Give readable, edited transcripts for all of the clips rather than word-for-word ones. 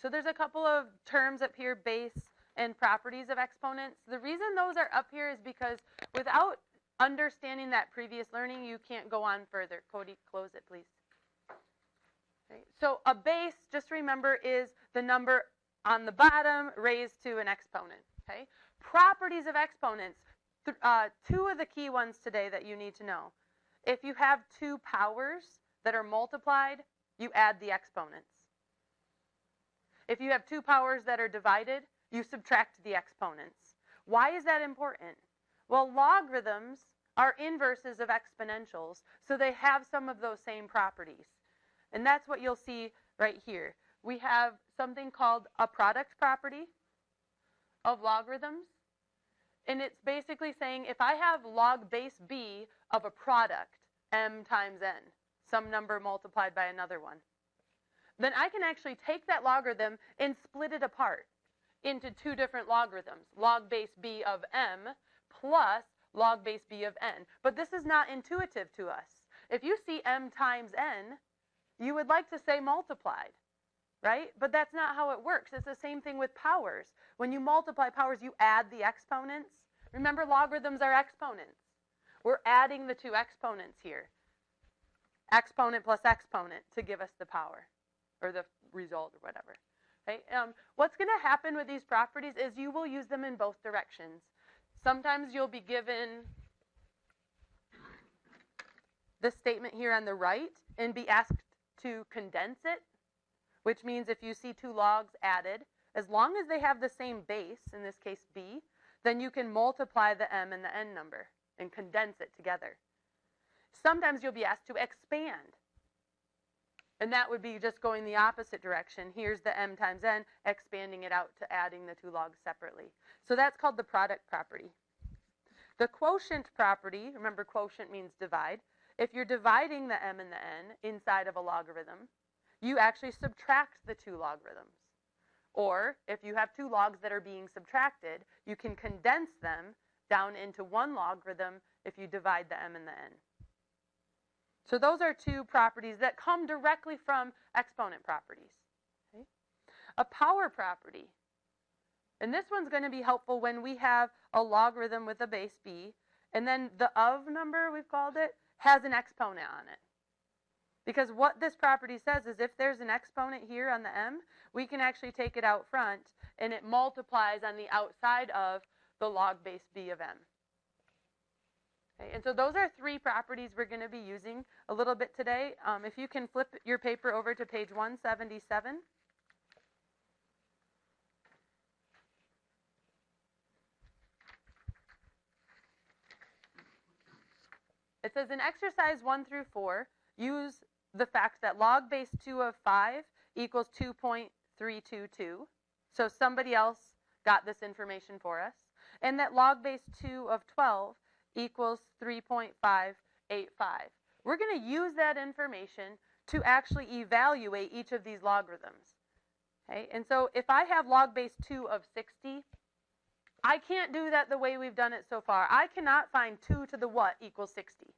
so there's a couple of terms up here, base and properties of exponents. The reason those are up here is because without understanding that previous learning, you can't go on further. Cody, close it, please. Okay. So a base, just remember, is the number on the bottom raised to an exponent. Okay. Properties of exponents. Two of the key ones today that you need to know. If you have two powers that are multiplied, you add the exponents. If you have two powers that are divided, you subtract the exponents. Why is that important? Well, logarithms are inverses of exponentials, so they have some of those same properties. And that's what you'll see right here. We have something called a product property of logarithms. And it's basically saying if I have log base b of a product, m times n, some number multiplied by another one, then I can actually take that logarithm and split it apart into two different logarithms, log base b of m plus log base b of n. But this is not intuitive to us. If you see m times n, you would like to say multiplied, right? But that's not how it works. It's the same thing with powers. When you multiply powers, you add the exponents. Remember, logarithms are exponents. We're adding the two exponents here. Exponent plus exponent to give us the power or the result or whatever. Okay? What's going to happen with these properties is you will use them in both directions. Sometimes you'll be given this statement here on the right and be asked to condense it, which means if you see two logs added, as long as they have the same base, in this case b, then you can multiply the m and the n number and condense it together. Sometimes you'll be asked to expand. And that would be just going the opposite direction. Here's the m times n, expanding it out to adding the two logs separately. So that's called the product property. The quotient property, remember quotient means divide. If you're dividing the m and the n inside of a logarithm, you actually subtract the two logarithms. Or if you have two logs that are being subtracted, you can condense them down into one logarithm if you divide the m and the n. So those are two properties that come directly from exponent properties. Okay? A power property. And this one's going to be helpful when we have a logarithm with a base b, and then the of number, we've called it, has an exponent on it. Because what this property says is if there's an exponent here on the m, we can actually take it out front, and it multiplies on the outside of the log base b of m. Okay, and so those are three properties we're going to be using a little bit today. If you can flip your paper over to page 177. It says in exercise 1 through 4, use the fact that log base 2 of 5 equals 2.322. So somebody else got this information for us. And that log base 2 of 12 equals 3.585. We're going to use that information to actually evaluate each of these logarithms. Okay? And so if I have log base 2 of 60, I can't do that the way we've done it so far. I cannot find 2 to the what equals 60.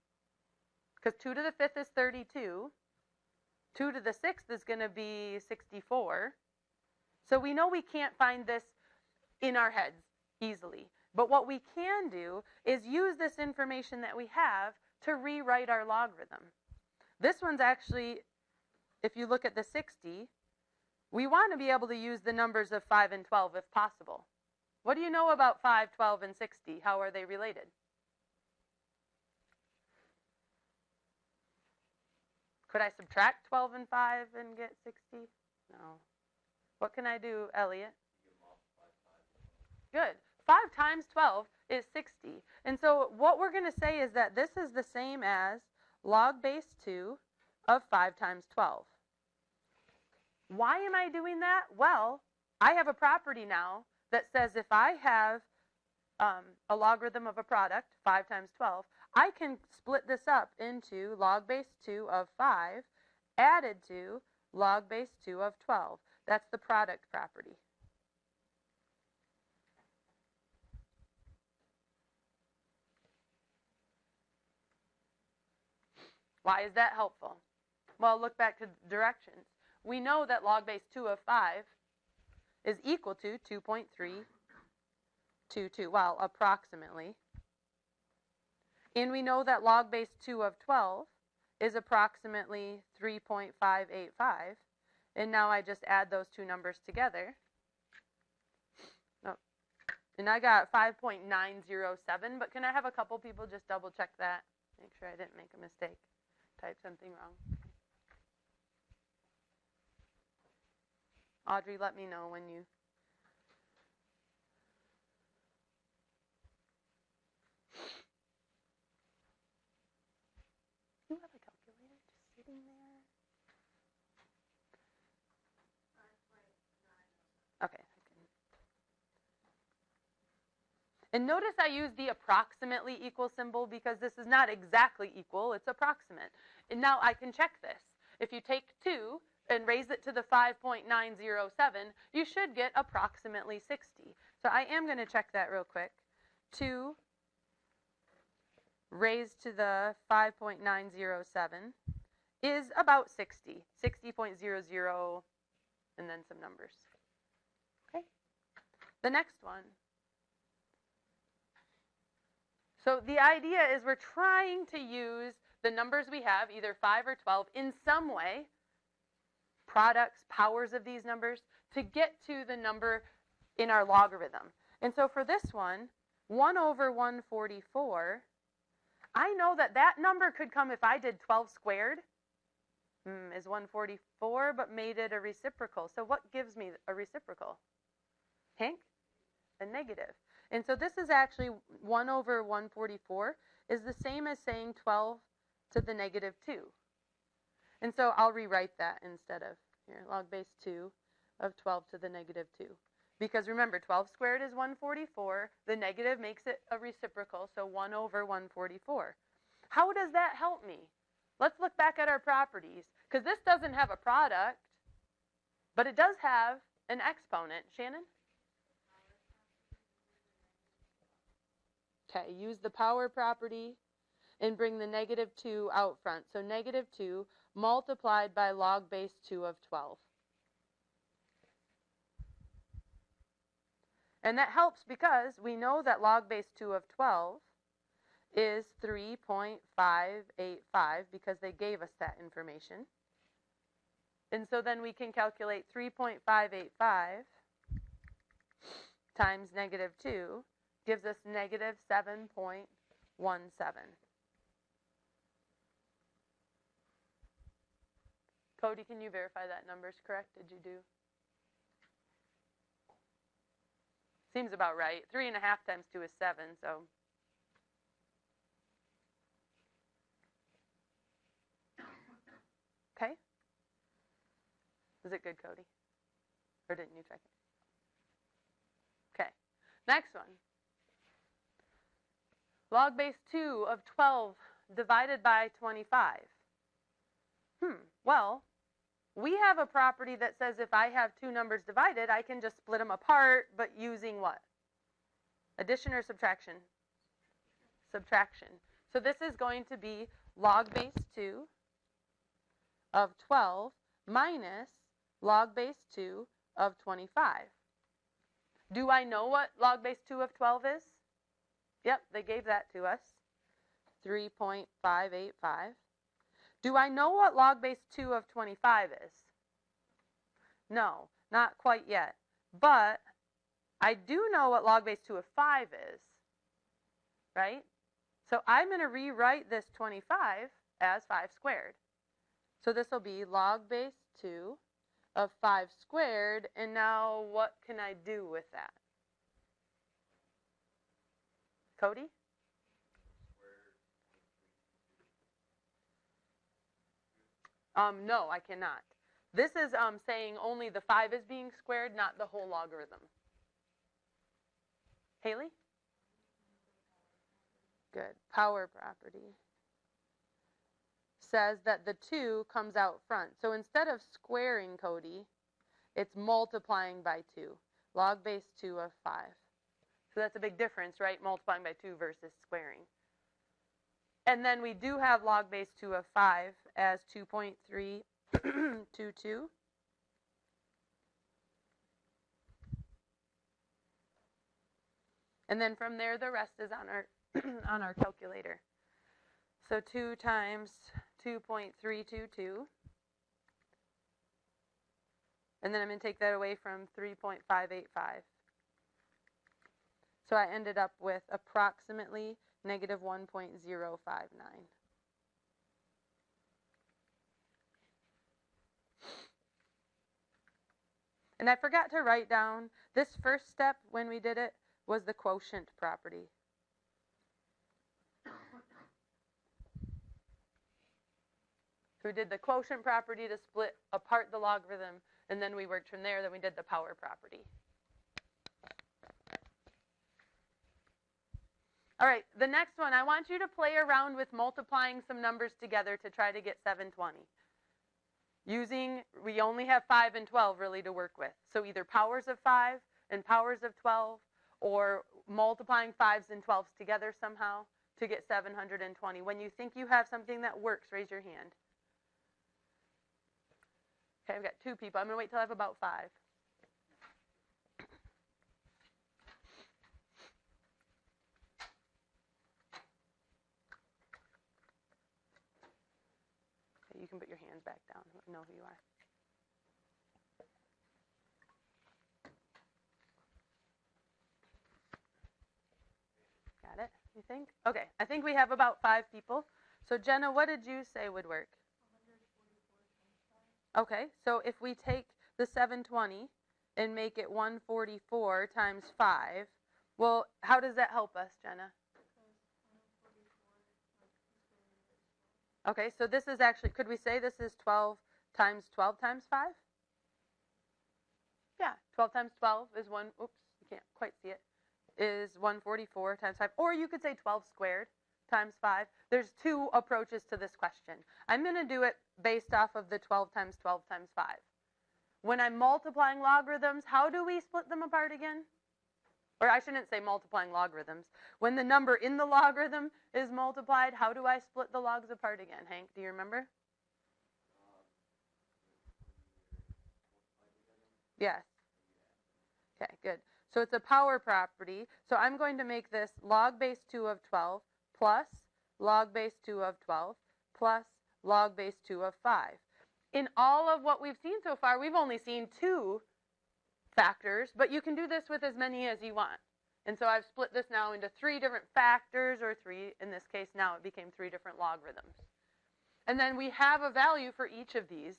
Because 2 to the 5th is 32. 2 to the 6th is going to be 64. So we know we can't find this in our heads easily. But what we can do is use this information that we have to rewrite our logarithm. This one's actually, if you look at the 60, we want to be able to use the numbers of 5 and 12 if possible. What do you know about 5, 12, and 60? How are they related? Could I subtract 12 and 5 and get 60? No. What can I do, Elliot? Good. 5 times 12 is 60. And so what we're going to say is that this is the same as log base 2 of 5 times 12. Why am I doing that? Well, I have a property now that says if I have a logarithm of a product, 5 times 12, I can split this up into log base 2 of 5 added to log base 2 of 12. That's the product property. Why is that helpful? Well, look back to directions. We know that log base 2 of 5 is equal to 2.322, well, approximately. And we know that log base 2 of 12 is approximately 3.585. And now I just add those two numbers together. Oh, and I got 5.907, but can I have a couple people just double check that? Make sure I didn't make a mistake. Type something wrong. Audrey, let me know when you... You have a calculator just sitting there? Okay. And notice I use the approximately equal symbol because this is not exactly equal, it's approximate. And now I can check this. If you take 2 and raise it to the 5.907, you should get approximately 60. So I am going to check that real quick. 2 raised to the 5.907 is about 60. 60.00 and then some numbers. Okay. The next one. So the idea is we're trying to use the numbers we have, either 5 or 12, in some way, products, powers of these numbers, to get to the number in our logarithm. And so for this one, 1 over 144, I know that that number could come if I did 12 squared, is 144, but made it a reciprocal. So what gives me a reciprocal? Hank? A negative. And so this is actually 1 over 144 is the same as saying 12 to the negative 2. And so I'll rewrite that instead of here, log base 2 of 12 to the negative 2. Because remember, 12 squared is 144. The negative makes it a reciprocal, so 1 over 144. How does that help me? Let's look back at our properties. Because this doesn't have a product, but it does have an exponent. Shannon? Okay, use the power property and bring the negative 2 out front. So negative 2 multiplied by log base 2 of 12. And that helps because we know that log base 2 of 12 is 3.585 because they gave us that information. And so then we can calculate 3.585 times negative 2 gives us negative 7.17. Cody, can you verify that number's correct? Did you do? Seems about right. 3.5 times 2 is 7, so. Okay. Is it good, Cody? Or didn't you check it? Okay. Next one. Log base 2 of 12 divided by 25. Well, we have a property that says if I have two numbers divided, I can just split them apart, but using what? Addition or subtraction? Subtraction. So this is going to be log base 2 of 12 minus log base 2 of 25. Do I know what log base 2 of 12 is? Yep, they gave that to us, 3.585. Do I know what log base 2 of 25 is? No, not quite yet. But I do know what log base 2 of 5 is, right? So I'm going to rewrite this 25 as 5 squared. So this will be log base 2 of 5 squared. And now what can I do with that? Cody? No, I cannot. This is saying only the 5 is being squared, not the whole logarithm. Haley? Good. Power property says that the 2 comes out front. So instead of squaring, Cody, it's multiplying by 2. Log base 2 of 5. So that's a big difference, right? Multiplying by 2 versus squaring. And then we do have log base 2 of 5 as 2.322. And then from there, the rest is on our, on our calculator. So 2 times 2.322. And then I'm going to take that away from 3.585. So I ended up with approximately negative 1.059. And I forgot to write down, this first step when we did it was the quotient property. So we did the quotient property to split apart the logarithm, and then we worked from there, then we did the power property. All right, the next one, I want you to play around with multiplying some numbers together to try to get 720. We only have 5 and 12 really to work with. So either powers of 5 and powers of 12, or multiplying 5s and 12s together somehow to get 720. When you think you have something that works, raise your hand. Okay, I've got 2 people. I'm going to wait till I have about 5. Okay, you can put your hands back down. I know who you are. Got it, you think? Okay, I think we have about 5 people. So Jenna, what did you say would work? 144 times 5. Okay, so if we take the 720 and make it 144 times 5, well, how does that help us, Jenna? Okay, so this is actually, could we say this is 12 times 12 times 5? Yeah, 12 times 12 is oops, you can't quite see it, is 144 times 5. Or you could say 12 squared times 5. There's 2 approaches to this question. I'm going to do it based off of the 12 times 12 times 5. When I'm multiplying logarithms, how do we split them apart again? Or I shouldn't say multiplying logarithms. When the number in the logarithm is multiplied, how do I split the logs apart again? Hank, do you remember? Yes. Okay, good. So it's a power property. So I'm going to make this log base 2 of 12 plus log base 2 of 12 plus log base 2 of 5. In all of what we've seen so far, we've only seen 2 factors, but you can do this with as many as you want. And so I've split this now into 3 different factors, or 3, in this case now it became 3 different logarithms. And then we have a value for each of these.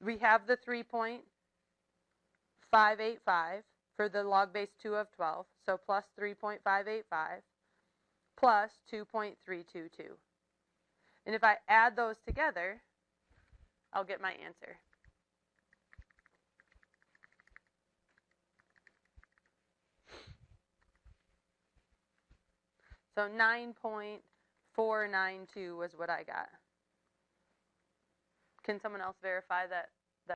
We have the 3.585 for the log base 2 of 12, so plus 3.585 plus 2.322. And if I add those together, I'll get my answer. So 9.492 was what I got. Can someone else verify that